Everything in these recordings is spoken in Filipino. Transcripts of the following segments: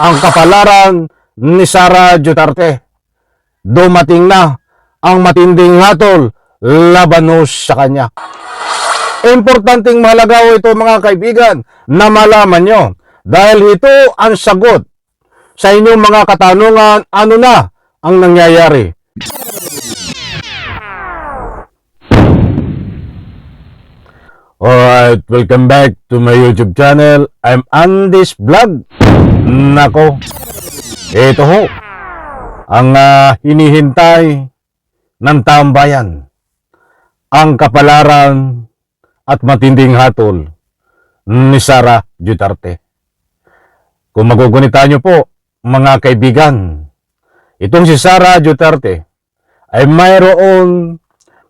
ang kapalaran ni Sara Duterte. Dumating na ang matinding hatol laban sa kanya. Importanteng mahalaga ito mga kaibigan na malaman nyo dahil ito ang sagot sa inyong mga katanungan, ano na ang nangyayari. Alright, welcome back to my YouTube channel. I'm Andy's Vlog. Nako, ito ho ang hinihintay ng taong bayan, ang kapalaran at matinding hatol ni Sara Duterte. Kung magugunita nyo po, mga kaibigan, itong si Sara Duterte ay mayroon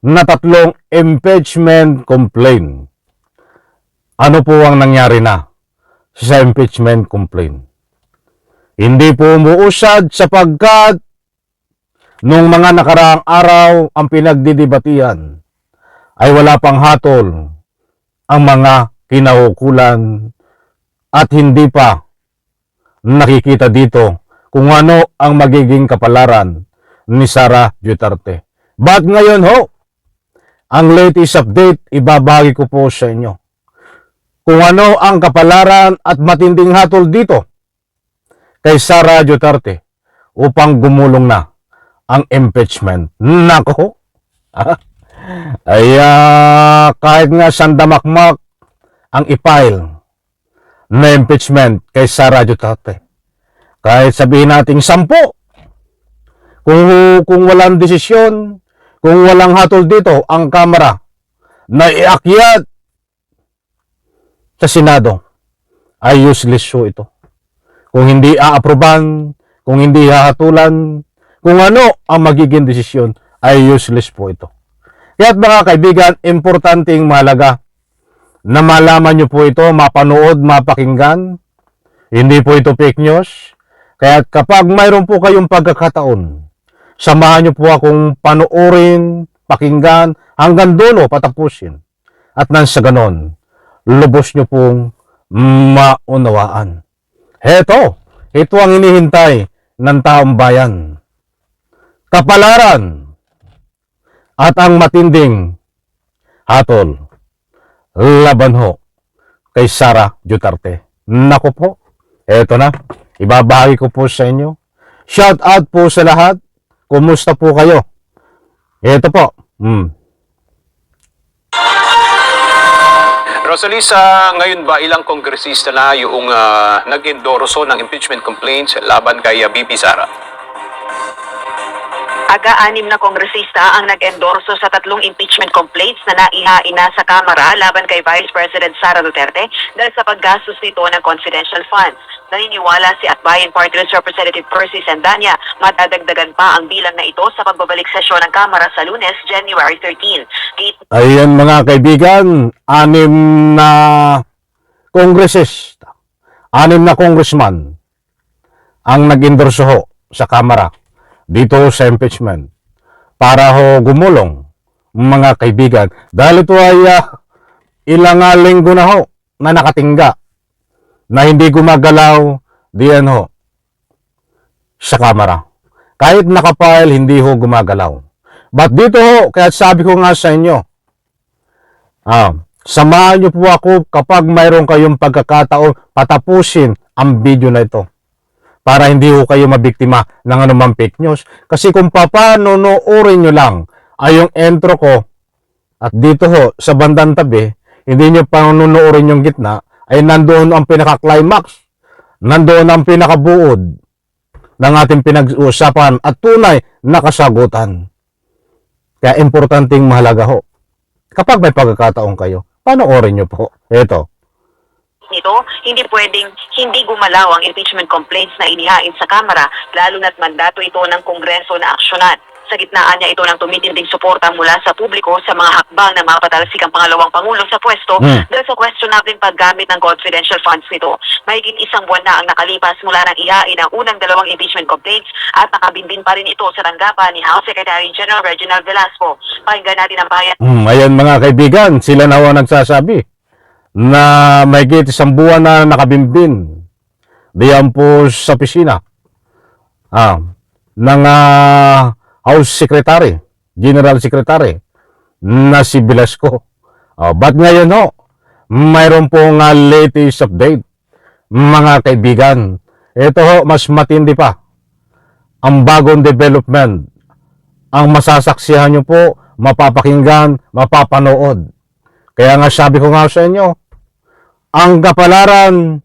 na 3 impeachment complaint. Ano po ang nangyari na sa impeachment complaint? Hindi po umuusad sapagkat nung mga nakaraang araw ang pinagdidebatihan ay wala pang hatol ang mga kinahukulan at hindi pa nakikita dito kung ano ang magiging kapalaran ni Sara Duterte. But ngayon ho, ang latest update ibabagi ko po sa inyo kung ano ang kapalaran at matinding hatol dito kay Sara Duterte upang gumulong na ang impeachment. Nako, ay kahit nga sandamakmak ang i-file na impeachment kay Sara Duterte, kahit sabihin nating 10, kung walang desisyon, kung walang hatol dito ang Kamara na iakyat sa Senado, ay useless show ito. Kung hindi aaproban, kung hindi hahatulan, kung ano ang magiging desisyon, ay useless po ito. Kaya't mga kaibigan, importanteng mahalaga na malaman nyo po ito, mapanood, mapakinggan. Hindi po ito fake news. Kaya't kapag mayroon po kayong pagkakataon, samahan nyo po akong panoorin, pakinggan, hanggang dulo patapusin. At nang sa ganon, lubos nyo pong maunawaan. Ito ang hinihintay ng taong bayan. Kapalaran at ang matinding hatol laban ho kay Sara Duterte. Nako po, eto na, ibabahagi ko po sa inyo. Shout out po sa lahat. Kumusta po kayo? Eto po. Rosalisa, ngayon ba ilang kongresista na yung nag-endorso ng impeachment complaints laban kay VP Sara? Aga-6 na kongresista ang nag-endorso sa 3 impeachment complaints na naihain na sa Kamara laban kay Vice President Sara Duterte dahil sa paggastos nito ng confidential funds. Naniniwala si Akbayan Party List Representative Percy Sandanya madadagdagan pa ang bilang na ito sa pagbabalik sesyon ng Kamara sa Lunes, January 13. Ayan mga kaibigan, 6 na kongresista, 6 na congressman ang nag-endorso ho sa Kamara dito sa impeachment para ho gumulong mga kaibigan. Dahil ito ay ilang linggo na ho na nakatingga na hindi gumagalaw diyan ho sa Kamara. Kahit nakapile, hindi ho gumagalaw. But dito ho, kaya sabi ko nga sa inyo, samahan niyo po ako kapag mayroon kayong pagkakataon, patapusin ang video na ito para hindi ho kayo mabiktima ng anumang fake news. Kasi kung papanonoorin nyo lang ay yung intro ko at dito ho sa bandang tabi, hindi nyo panonoorin yung gitna, ay nandoon ang pinaka-climax, nandoon ang pinakabuod ng ating pinag-uusapan at tunay na kasagutan. Kaya importanteng mahalaga ho, kapag may pagkakataon kayo, panoorin nyo po. Ito. Nito, hindi pwedeng hindi gumalaw ang impeachment complaints na inihain sa Kamara, lalo na't mandato ito ng Kongreso na aksyonan. Sa gitnaan niya ito ng tumitinding suporta mula sa publiko sa mga hakbang na mapatalsik ang pangalawang Pangulo sa pwesto dahil sa questionable paggamit ng confidential funds nito. Mahigit 1 buwan na ang nakalipas mula nang ihain ang unang 2 impeachment complaints at nakabinbin pa rin ito sa tanggapan ni House Secretary General Reginald Velasco. Pakinggan natin ang bayan. Ayan mga kaibigan, sila na ho nagsasabi na mahigit 1 buwan na nakabimbin diyan po sa opisina ng House Secretary, General Secretary na si Velasco. But ngayon ho, mayroon pong latest update, mga kaibigan. Ito ho, mas matindi pa. Ang bagong development, ang masasaksihan nyo po, mapapakinggan, mapapanood. Kaya nga sabi ko nga sa inyo, ang kapalaran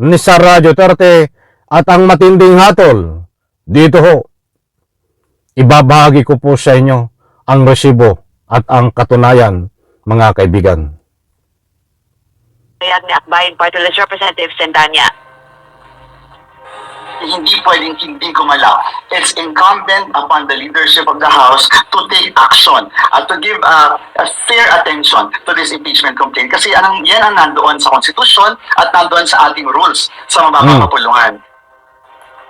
ni Sara Duterte at ang matinding hatol, dito ho, ibabahagi ko po sa inyo ang resibo at ang katunayan, mga kaibigan. Payag ni Akbayan Party List Representative Sendanya. Hindi pwedeng hindi gumalaw. It's incumbent upon the leadership of the House to take action at to give a fair attention to this impeachment complaint. Kasi yan ang nandoon sa Constitution at nandoon sa ating rules sa mababang kapulungan.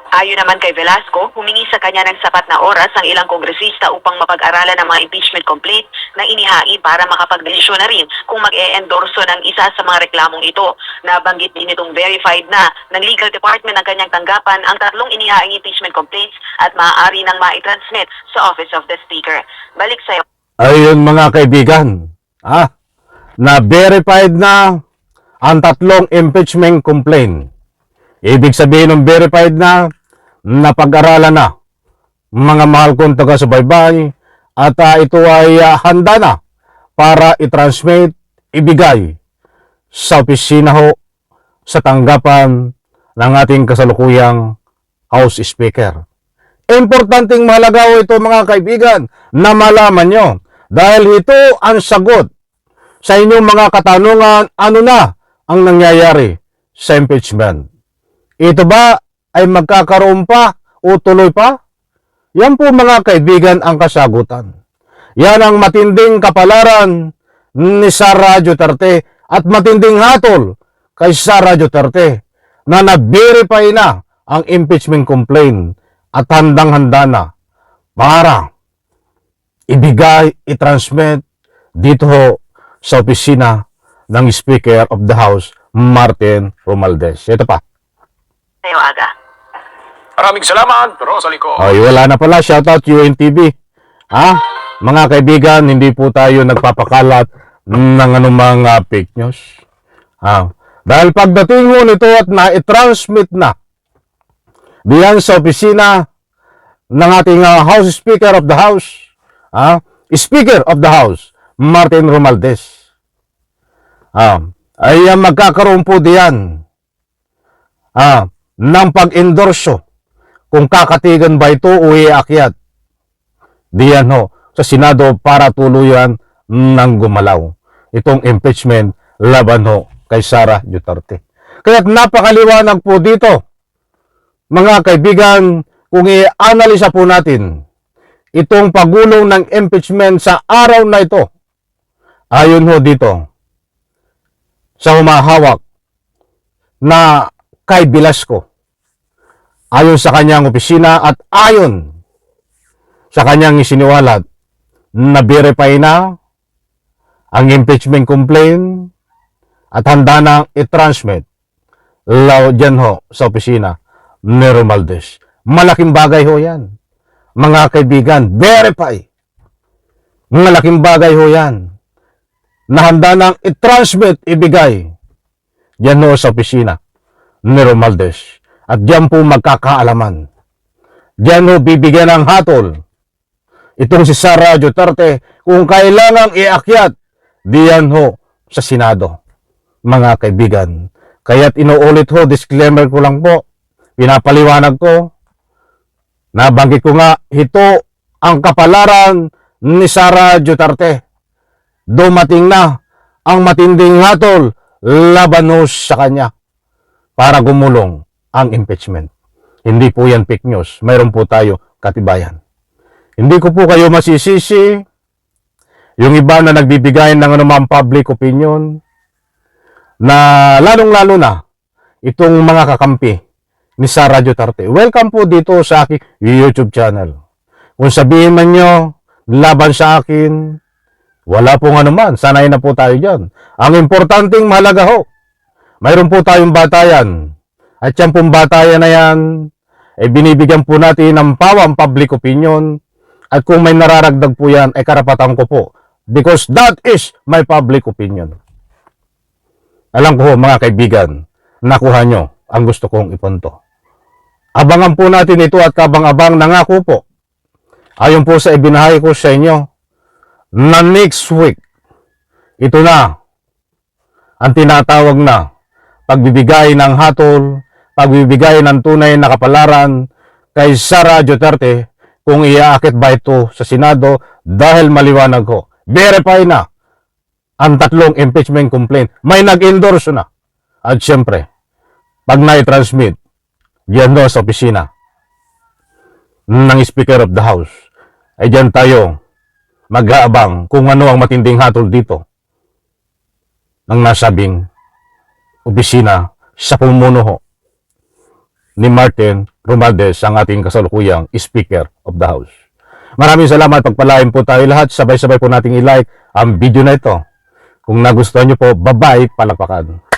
Ayon naman kay Velasco, humingi sa kanya ng sapat na oras ang ilang kongresista upang mapag-aralan ang mga impeachment complaint na inihain para makapagdesisyon na rin kung mag-e-endorso ng isa sa mga reklamong ito. Nabanggit din itong verified na ng legal department ng kanyang tanggapan ang tatlong inihaing impeachment complaints at maaari nang ma-transmit sa Office of the Speaker. Balik sa'yo. Ayun mga kaibigan, na verified na ang tatlong impeachment complaint. Ibig sabihin ng verified na napag-aralan na, mga mahal kong taga-subaybay, at ito ay handa na para i-transmit, ibigay sa opisina ho, sa tanggapan ng ating kasalukuyang House Speaker. Importanteng mahalaga ho ito mga kaibigan na malaman nyo dahil ito ang sagot sa inyong mga katanungan, ano na ang nangyayari sa impeachment. Ito ba ay magkakaroon pa o tuloy pa? Yan po mga kaibigan ang kasagutan. Yan ang matinding kapalaran ni Sara Duterte at matinding hatol kay Sara Duterte na na-verify na ang impeachment complaint at handang-handa na para ibigay, i-transmit dito sa opisina ng Speaker of the House, Martin Romualdez. Ito pa. Sa'yo, Aga. Maraming salamat, Rosalie ko. Ay, wala na pala. Shoutout UNTV. Mga kaibigan, hindi po tayo nagpapakalat ng anumang fake news. Dahil pagdating mo nito at na-transmit na diyan sa opisina ng ating House Speaker of the House, Speaker of the House, Martin Romualdez, ay magkakaroon po diyan ng pag-endorso kung kakatigan ba ito o iakyat diyan sa Senado para tuluyan ng gumalaw itong impeachment laban kay Sara Duterte. Kaya napakaliwanag po dito, mga kaibigan, kung i-analisa po natin itong pagulong ng impeachment sa araw na ito, ayon dito sa humahawak na kay Velasco, ayon sa kanyang opisina at ayon sa kanyang isiniwalat na verify na ang impeachment complaint at handa nang i-transmit dyan sa opisina ni Romualdez. Malaking bagay yan. Mga kaibigan, verify. Malaking bagay yan na handa nang i-transmit, ibigay dyan sa opisina ni Romualdez. At diyan po magkakaalaman. Diyan bibigyan ng hatol itong si Sara Duterte kung kailangang iakyat diyan sa Senado. Mga kaibigan. Kaya't inuulit disclaimer ko lang po. Pinapaliwanag ko. Nabanggit ko nga, ito ang kapalaran ni Sara Duterte. Dumating na ang matinding hatol laban sa kanya para gumulong ang impeachment. Hindi po yan fake news. Mayroon po tayo katibayan. Hindi ko po kayo masisisi yung iba na nagbibigay ng anumang public opinion na lalong-lalo na itong mga kakampi ni Sara Duterte. Welcome po dito sa aking YouTube channel. Kung sabihin man nyo, laban sa akin, wala pong anuman. Sanay na po tayo dyan. Ang importanteng mahalaga mayroon po tayong batayan. At yan pong batayan na yan, ay binibigyan po natin ng pawang public opinion. At kung may nararagdag po yan, ay karapatan ko po. Because that is my public opinion. Alam ko mga kaibigan, nakuha nyo ang gusto kong ipunto. Abangan po natin ito at kabang-abang nangako po. Ayon po sa ibinahay ko sa inyo, na next week, ito na, ang tinatawag na pagbibigay ng hatol, pagbibigay ng tunay na kapalaran kay Sara Duterte kung iaakit ba ito sa Senado dahil maliwanag ko. Verify na ang 3 impeachment complaint. May nag-endorse na. At syempre, pag na-transmit, diyan doon sa opisina ng Speaker of the House, ay diyan tayo mag-aabang kung ano ang matinding hatol dito ng nasabing opisina sa pumunuho ni Martin Romualdez, ang ating kasalukuyang Speaker of the House. Maraming salamat, pagpalain po tayo lahat. Sabay-sabay po nating i-like ang video na ito. Kung nagustuhan nyo po, bye-bye, palakpakan.